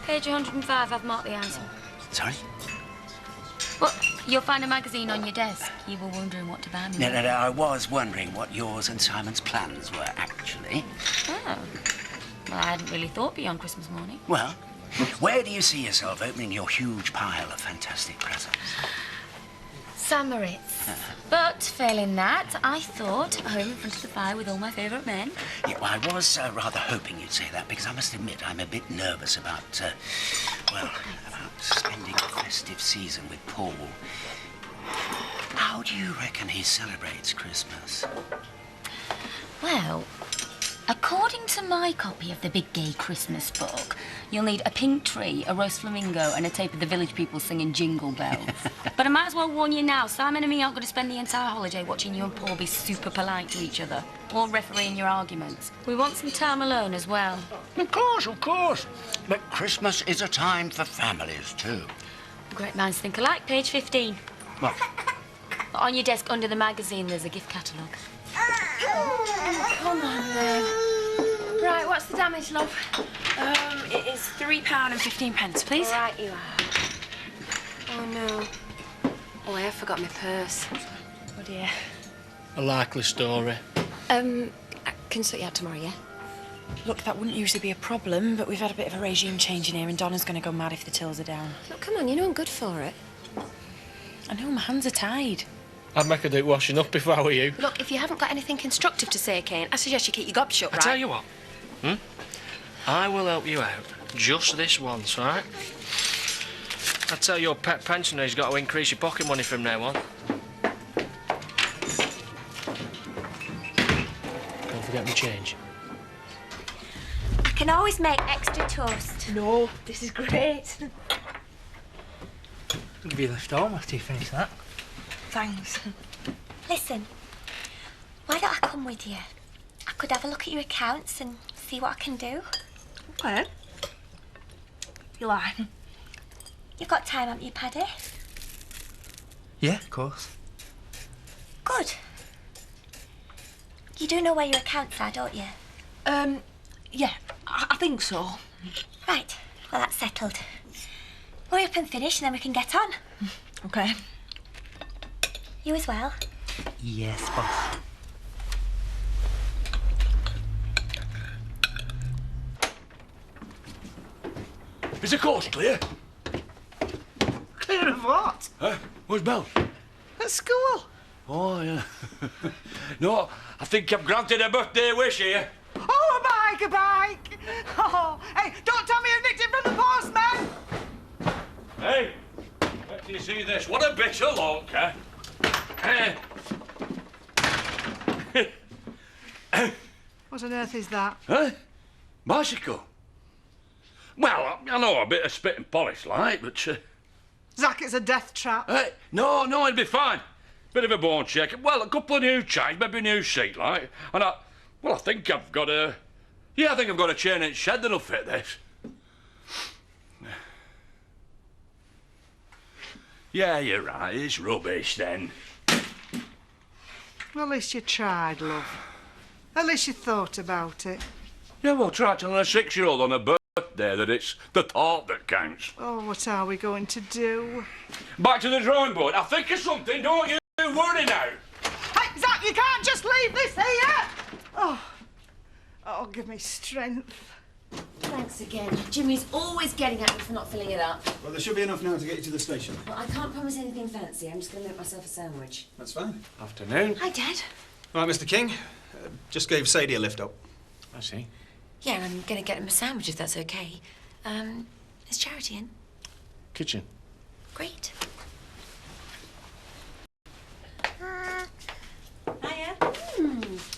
Page 105, I've marked the answer. Sorry? Well, you'll find a magazine on your desk. You were wondering what to buy me. No, I was wondering what yours and Simon's plans were, actually. Oh. Well, I hadn't really thought beyond Christmas morning. Well, where do you see yourself opening your huge pile of fantastic presents? St. Moritz. But, failing that, I thought home in front of the fire with all my favourite men. Yeah, well, I was rather hoping you'd say that, because I must admit I'm a bit nervous about, about spending the festive season with Paul. How do you reckon he celebrates Christmas? Well, according to my copy of the Big Gay Christmas book, you'll need a pink tree, a roast flamingo, and a tape of the village people singing Jingle Bells. But I might as well warn you now, Simon and me aren't going to spend the entire holiday watching you and Paul be super polite to each other, or refereeing your arguments. We want some time alone as well. Of course. But Christmas is a time for families, too. Great minds think alike, page 15. What? On your desk under the magazine, there's a gift catalogue. Come on, then. Right, what's the damage, love? It is £3.15, please. All right, you are. Oh, no. Oh, I have forgot my purse. Oh, dear. A likely story. I can sort you out tomorrow, yeah? Look, that wouldn't usually be a problem, but we've had a bit of a regime change in here, and Donna's going to go mad if the tills are down. Look, come on, you know I'm good for it. I know, my hands are tied. I'd make her do washing up if I were you. Look, if you haven't got anything constructive to say, Kane, I suggest you keep your gob shut, right? I tell you what, I will help you out just this once, right? I tell your pet pensioner he's got to increase your pocket money from now on. Don't forget my change. I can always make extra toast. No, this is great. I'll give you a lift home after you finish that. Thanks. Listen, why don't I come with you? I could have a look at your accounts and see what I can do. Okay. You like? You've got time, haven't you, Paddy? Yeah, of course. Good. You do know where your accounts are, don't you? Yeah, I think so. Right, well, that's settled. Hurry up and finish, and then we can get on. Okay. You as well. Yes, boss. Is the coast clear? Clear of what? Huh? Where's Belle? At school. Oh, yeah. No, I think I've granted a birthday wish here. Oh, a bike! Oh, hey, don't tell me you nicked it from the postman! Hey, wait till you see this. What a bit of luck, eh? What on earth is that? Huh? Bicycle? Well, I know a bit of spit and polish, like, but... Zach, it's a death trap. No, it'll be fine. Bit of a bone check. Well, a couple of new chains, maybe a new seat, like. And I think I've got a... Yeah, I think I've got a chain in the shed that'll fit this. Yeah, you're right. It's rubbish, then. Well, at least you tried, love. At least you thought about it. Yeah, well, try telling a 6-year-old on her birthday that it's the thought that counts. Oh, what are we going to do? Back to the drawing board. I think of something, don't you? Worry now. Hey, Zach, you can't just leave this here! Oh, give me strength. Thanks again. Jimmy's always getting at me for not filling it up. Well, there should be enough now to get you to the station. Well, I can't promise anything fancy. I'm just going to make myself a sandwich. That's fine. Afternoon. Hi, Dad. Right, Mr. King. Just gave Sadie a lift up. I see. Yeah, and I'm going to get him a sandwich if that's okay. Is Charity in? Kitchen. Great. Hiya.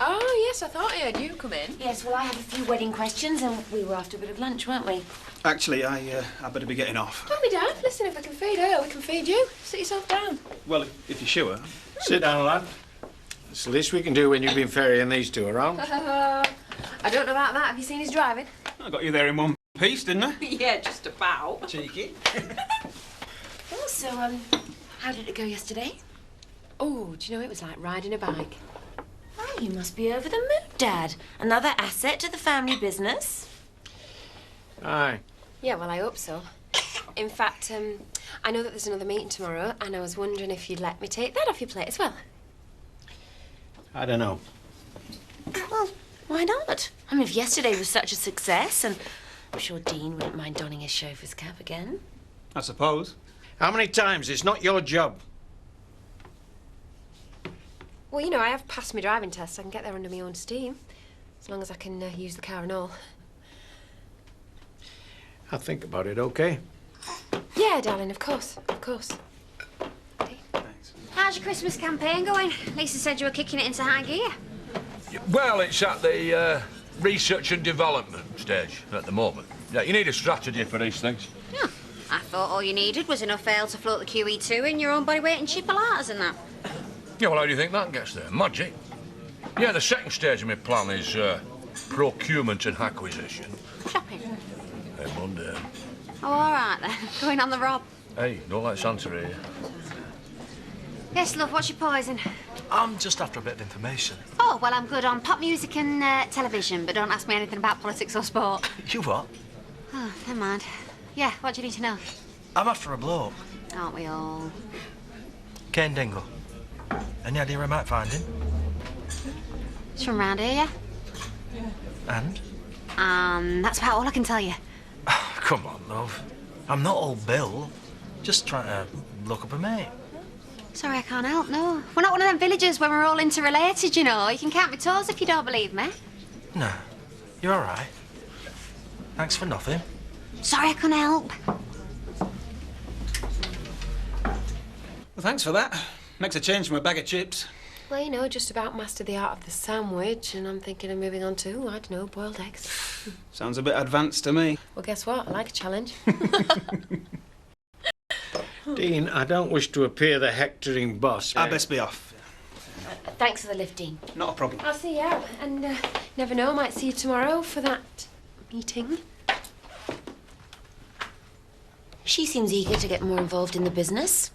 Oh, yes, I thought I heard you come in. Yes, well, I have a few wedding questions, and we were after a bit of lunch, weren't we? Actually, I better be getting off. Don't be daft. Listen, if I can feed her, we can feed you. Sit yourself down. Well, if you're sure. Sit down, lad. It's the least we can do when you've been ferrying these two around. I don't know about that. Have you seen his driving? I got you there in one piece, didn't I? Yeah, just about. Cheeky. Oh, so, how did it go yesterday? Oh, do you know, it was like riding a bike. Oh, you must be over the moon, Dad. Another asset to the family business. Aye. Yeah, well, I hope so. In fact, I know that there's another meeting tomorrow, and I was wondering if you'd let me take that off your plate as well. I don't know. Well, why not? I mean, if yesterday was such a success, and I'm sure Dean wouldn't mind donning his chauffeur's cap again. I suppose. How many times? It's not your job. Well, you know, I have passed my driving test. I can get there under my own steam, as long as I can use the car and all. I'll think about it, okay? Yeah, darling, of course, of course. Thanks. How's your Christmas campaign going? Lisa said you were kicking it into high gear. Well, it's at the research and development stage at the moment. Yeah, you need a strategy for these things. Yeah. I thought all you needed was enough ale to float the QE2 in your own body weight and chipolatas and that. Yeah, well, how do you think that gets there? Magic. Yeah, the second stage of my plan is procurement and acquisition. Shopping. Hey, Monday. Oh, all right then. Going on the rob. Hey, don't let Santa hear you. Yes, love, what's your poison? I'm just after a bit of information. Oh, well, I'm good on pop music and television, but don't ask me anything about politics or sport. You what? Oh, never mind. Yeah, what do you need to know? I'm after a bloke. Aren't we all? Kane Dingle. Any idea where I might find him? He's from round here, yeah? And? That's about all I can tell you. Come on, love. I'm not old Bill. Just trying to look up a mate. Sorry, I can't help, no. We're not one of them villages where we're all interrelated, you know. You can count my toes if you don't believe me. No, you're all right. Thanks for nothing. Sorry, I couldn't help. Well, thanks for that. Makes a change from a bag of chips. Well, you know, just about mastered the art of the sandwich, and I'm thinking of moving on to, I don't know, boiled eggs. Sounds a bit advanced to me. Well, guess what? I like a challenge. Dean, I don't wish to appear the hectoring boss. I'd best be off. Thanks for the lift, Dean. Not a problem. I'll see you out, and never know, I might see you tomorrow for that meeting. She seems eager to get more involved in the business.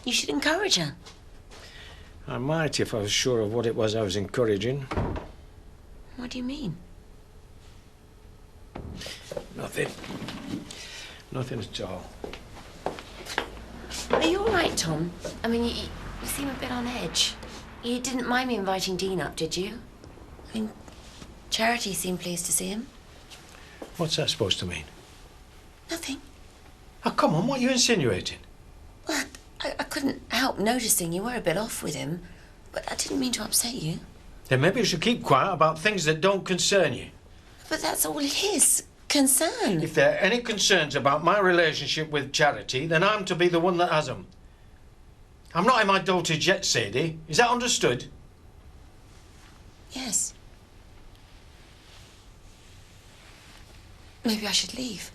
You should encourage her. I might if I was sure of what it was I was encouraging. What do you mean? Nothing. Nothing at all. Are you all right, Tom? I mean, you seem a bit on edge. You didn't mind me inviting Dean up, did you? I mean, Charity seemed pleased to see him. What's that supposed to mean? Nothing. Oh, come on, what are you insinuating? Well, I couldn't help noticing you were a bit off with him, but I didn't mean to upset you. Then maybe you should keep quiet about things that don't concern you. But that's all his concern. If there are any concerns about my relationship with Charity, then I'm to be the one that has them. I'm not in my dotage yet, Sadie. Is that understood? Yes. Maybe I should leave.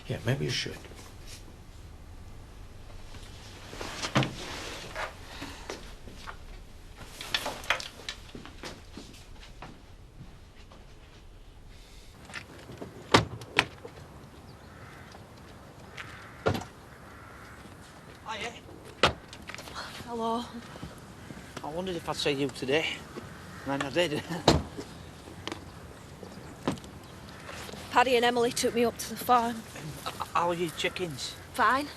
Yeah, maybe you should. Hello. I wondered if I'd see you today, and then I did. Paddy and Emily took me up to the farm. How are your chickens? Fine.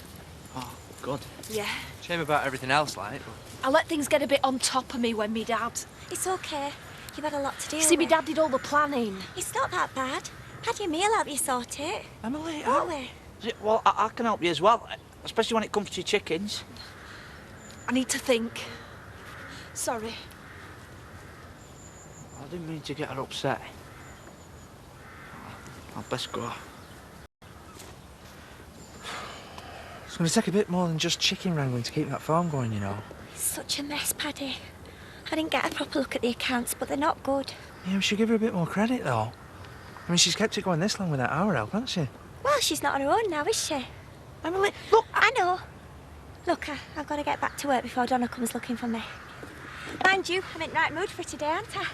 Oh, good. Yeah. Shame about everything else, like. I let things get a bit on top of me when me dad. It's okay. You've had a lot to deal See, with. me dad did all the planning. It's not that bad. Paddy and me'll help you sort it. Emily, Won't we? well, I can help you as well, especially when it comes to your chickens. I need to think. Sorry. I didn't mean to get her upset. I'll best go. It's going to take a bit more than just chicken wrangling to keep that farm going, you know. It's such a mess, Paddy. I didn't get a proper look at the accounts, but they're not good. Yeah, we should give her a bit more credit, though. I mean, she's kept it going this long without our help, hasn't she? Well, she's not on her own now, is she? Emily, look! I know. Look, I've got to get back to work before Donna comes looking for me. Mind you, I'm in the right mood for today, aren't I?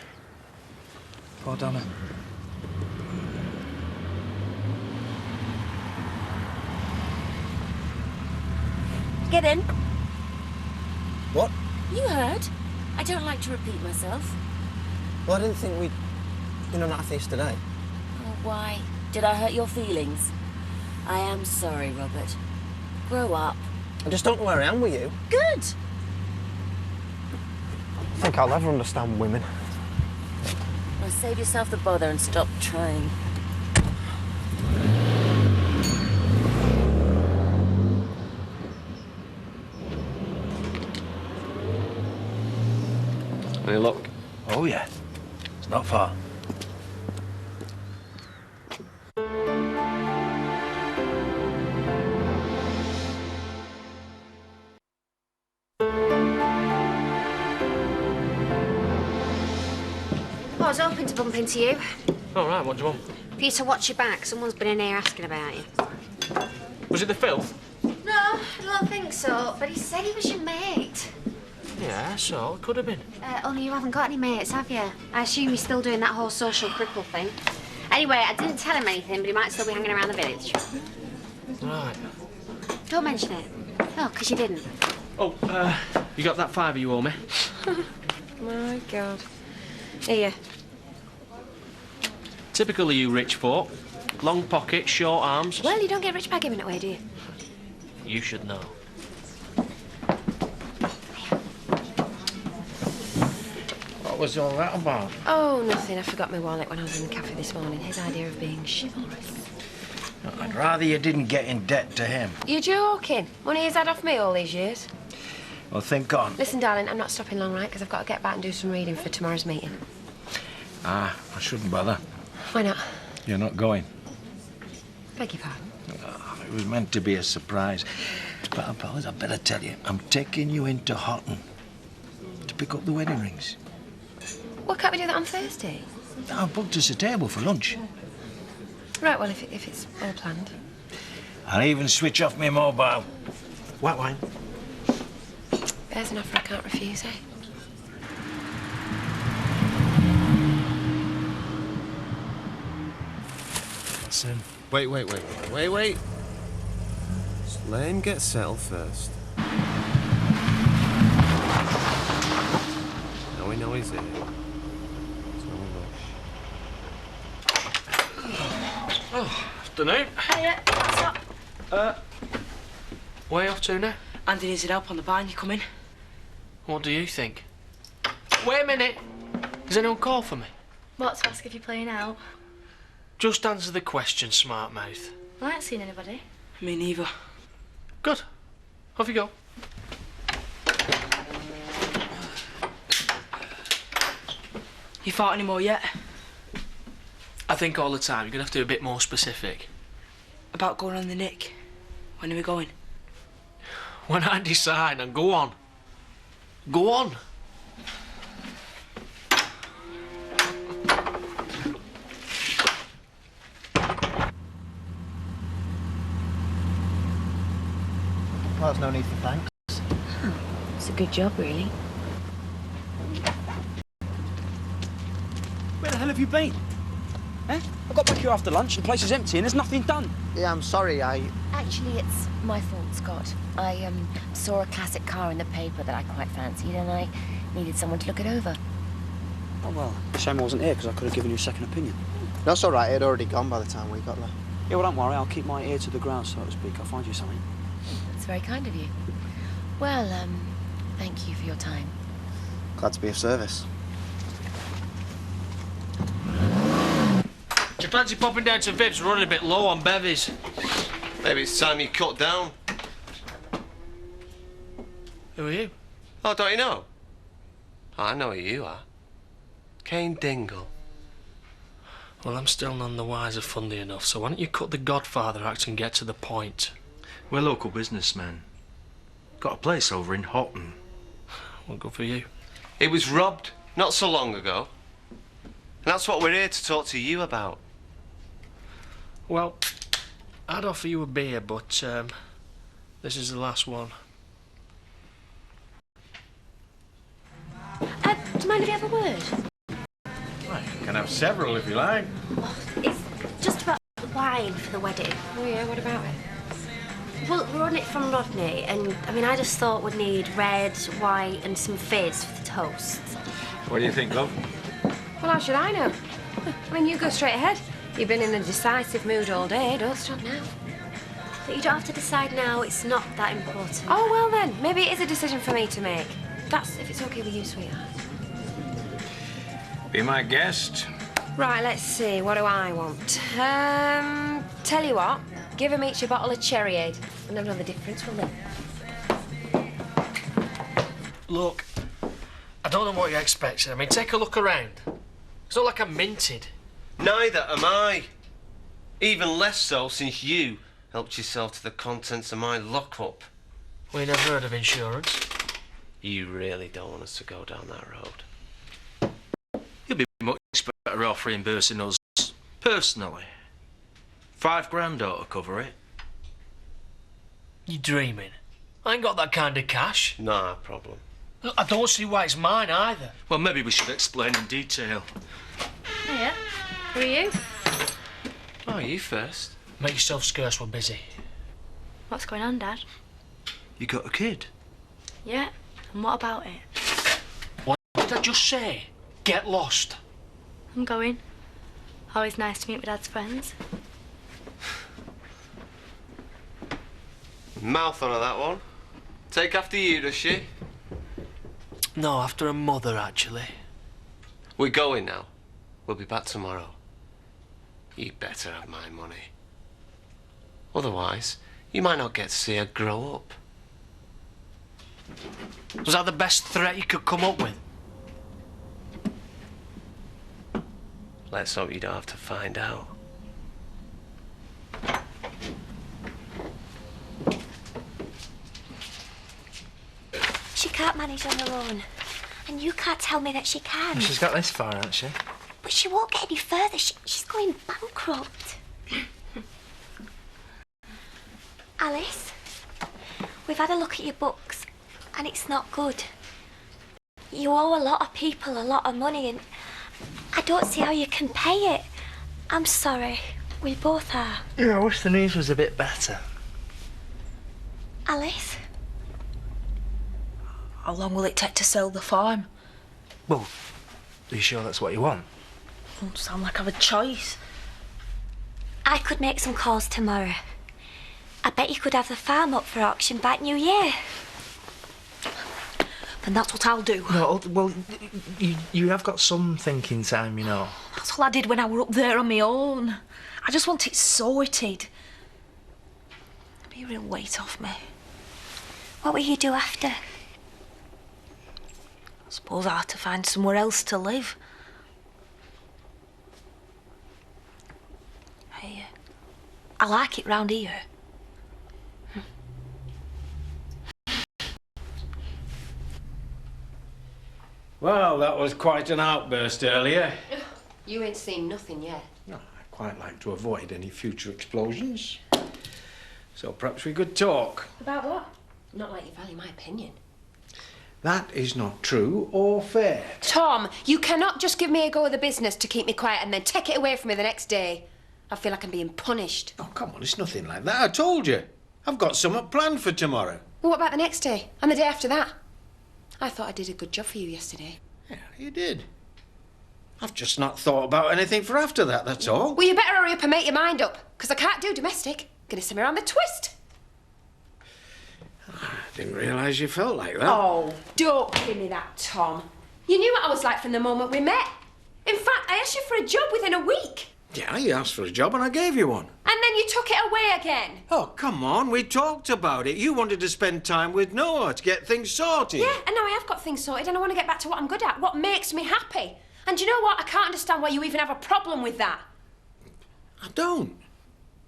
Poor Donna. Get in. What? You heard. I don't like to repeat myself. Well, I didn't think we'd been on that feast today. Oh, why? Did I hurt your feelings? I am sorry, Robert. Grow up. I just don't know where I am with you. Good. I think I'll never understand women. Well, save yourself the bother and stop trying. Any luck? Oh, yeah. It's not far. I was hoping to bump into you. All right, what do you want? For you to watch your back. Someone's been in here asking about you. Was it the filth? No, I don't think so. But he said he was your mate. Yeah, so it could have been. Only you haven't got any mates, have you? I assume you're still doing that whole social cripple thing. Anyway, I didn't tell him anything, but he might still be hanging around the village. Right. Don't mention it. No, because you didn't. Oh, you got that fiver you owe me? My God. Here. Typical of you rich folk. Long pockets, short arms. Well, you don't get rich by giving it away, do you? You should know. What was all that about? Oh, nothing. I forgot my wallet when I was in the cafe this morning. His idea of being chivalrous. I'd rather you didn't get in debt to him. You're joking. Money he's had off me all these years. Well, think on. Listen, darling, I'm not stopping long, right? Because I've got to get back and do some reading for tomorrow's meeting. I shouldn't bother. Why not? You're not going. Beg your pardon. Oh, it was meant to be a surprise. But I better tell you, I'm taking you into Houghton to pick up the wedding rings. Well, can't we do that on Thursday? I've booked us a table for lunch. Right, well, if it's all planned. I'll even switch off my mobile. White wine. There's an offer I can't refuse, eh? That's him. Wait. Just let him get settled first. Now we know he's here. There's no rush. Oh, afternoon. Hiya, what's up? Where are you off to now? Andy needs help on the barn. You coming? What do you think? Wait a minute. Has anyone called for me? What, to ask if you're playing out? Just answer the question, smart mouth. I ain't seen anybody. Me neither. Good. Off you go. You thought any more yet? I think all the time. You're going to have to be a bit more specific. About going on the Nick? When are we going? When I decide, and go on. Go on. Well, there's no need for thanks. It's a good job, really. Where the hell have you been? Eh? I got back here after lunch, the place is empty and there's nothing done. Yeah, I'm sorry, Actually, it's my fault, Scott. I saw a classic car in the paper that I quite fancied, and I needed someone to look it over. Oh, well, shame I wasn't here because I could have given you a second opinion. That's all right. It had already gone by the time we got there. Yeah, well, don't worry. I'll keep my ear to the ground, so to speak. I'll find you something. It's very kind of you. Well, thank you for your time. Glad to be of service. Do you fancy popping down to Vibs? We're running a bit low on bevies. Maybe it's time you cut down. Who are you? Oh, don't you know? Oh, I know who you are. Kane Dingle. Well, I'm still none the wiser, funnily enough, so why don't you cut the Godfather act and get to the point? We're local businessmen. Got a place over in Houghton. Well, good for you. It was robbed not so long ago. And that's what we're here to talk to you about. Well, I'd offer you a beer, but this is the last one. Do you mind if you have a word? Well, you can have several if you like. It's just about the wine for the wedding. Oh, yeah, what about it? Well, we're on it from Rodney, and I mean, I just thought we'd need red, white, and some fizz for the toast. What do you think, love? Well, how should I know? I mean, you go straight ahead. You've been in a decisive mood all day. Don't stop now. But you don't have to decide now. It's not that important. Oh, well then. Maybe it is a decision for me to make. That's if it's okay with you, sweetheart. Be my guest. Right, let's see. What do I want? Tell you what. Give them each a bottle of Cherryade. We'll never know the difference, will they? Look, I don't know what you're expecting. I mean, take a look around. It's not like I'm minted. Neither am I. Even less so since you helped yourself to the contents of my lockup. We never heard of insurance. You really don't want us to go down that road. You'll be much better off reimbursing us personally. $5,000 ought to cover it. You're dreaming. I ain't got that kind of cash. Nah, problem. Look, I don't see why it's mine either. Well, maybe we should explain in detail. Hiya. Who are you? Oh, you first. Make yourself scarce, we're busy. What's going on, Dad? You got a kid? Yeah. And what about it? What did I just say? Get lost. I'm going. Always nice to meet with Dad's friends. Mouth on her, that one. Take after you, does she? No, after a mother, actually. We're going now. We'll be back tomorrow. You better have my money. Otherwise, you might not get to see her grow up. Was that the best threat you could come up with? Let's hope you don't have to find out. She can't manage on her own. And you can't tell me that she can. She's got this far, hasn't she? But she won't get any further. She's going bankrupt. Alice, we've had a look at your books, and it's not good. You owe a lot of people a lot of money, and I don't see how you can pay it. I'm sorry. We both are. Yeah, I wish the news was a bit better. Alice? How long will it take to sell the farm? Well, are you sure that's what you want? Don't sound like I've a choice. I could make some calls tomorrow. I bet you could have the farm up for auction by New Year. Then that's what I'll do. No, well, you have got some thinking time, you know. That's all I did when I were up there on my own. I just want it sorted. Be a real weight off me. What will you do after? I suppose I had to find somewhere else to live. Hey, I like it round here. Well, that was quite an outburst earlier. You ain't seen nothing yet. No, I quite like to avoid any future explosions. So perhaps we could talk. About what? Not like you value my opinion. That is not true or fair. Tom, you cannot just give me a go of the business to keep me quiet and then take it away from me the next day. I feel like I'm being punished. Oh, come on, it's nothing like that. I told you. I've got something planned for tomorrow. Well, what about the next day? And the day after that? I thought I did a good job for you yesterday. Yeah, you did. I've just not thought about anything for after that, that's all. Well, you better hurry up and make your mind up, because I can't do domestic. Gonna send me around the twist. I didn't realise you felt like that. Oh, don't give me that, Tom. You knew what I was like from the moment we met. In fact, I asked you for a job within a week. Yeah, you asked for a job and I gave you one. And then you took it away again. Oh, come on, we talked about it. You wanted to spend time with Noah to get things sorted. Yeah, and now I have got things sorted and I want to get back to what I'm good at, what makes me happy. And you know what? I can't understand why you even have a problem with that. I don't.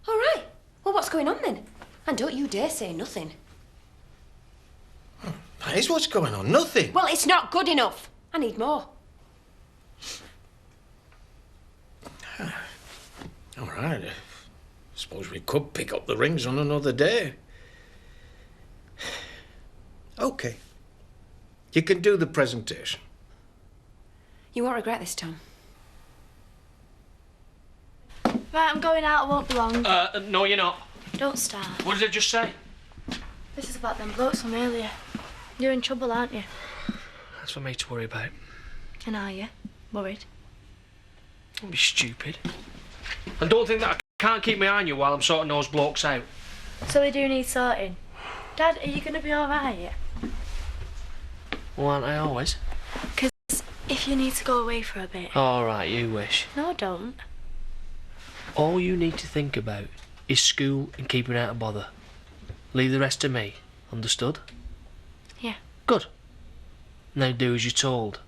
All right. Well, what's going on then? And don't you dare say nothing. That is what's going on, nothing. Well, it's not good enough. I need more. All right. I suppose we could pick up the rings on another day. OK. You can do the presentation. You won't regret this, Tom. Right, I'm going out. I won't be long. No, you're not. Don't start. What did I just say? This is about them blokes from earlier. You're in trouble, aren't you? That's for me to worry about. And are you? Worried? Don't be stupid. And don't think that I can't keep my eye on you while I'm sorting those blokes out. So they do need sorting. Dad, are you going to be alright? Well, aren't I always? Because if you need to go away for a bit... Alright, you wish. No, don't. All you need to think about is school and keeping out of bother. Leave the rest to me. Understood? Yeah. Good. Now do as you're told.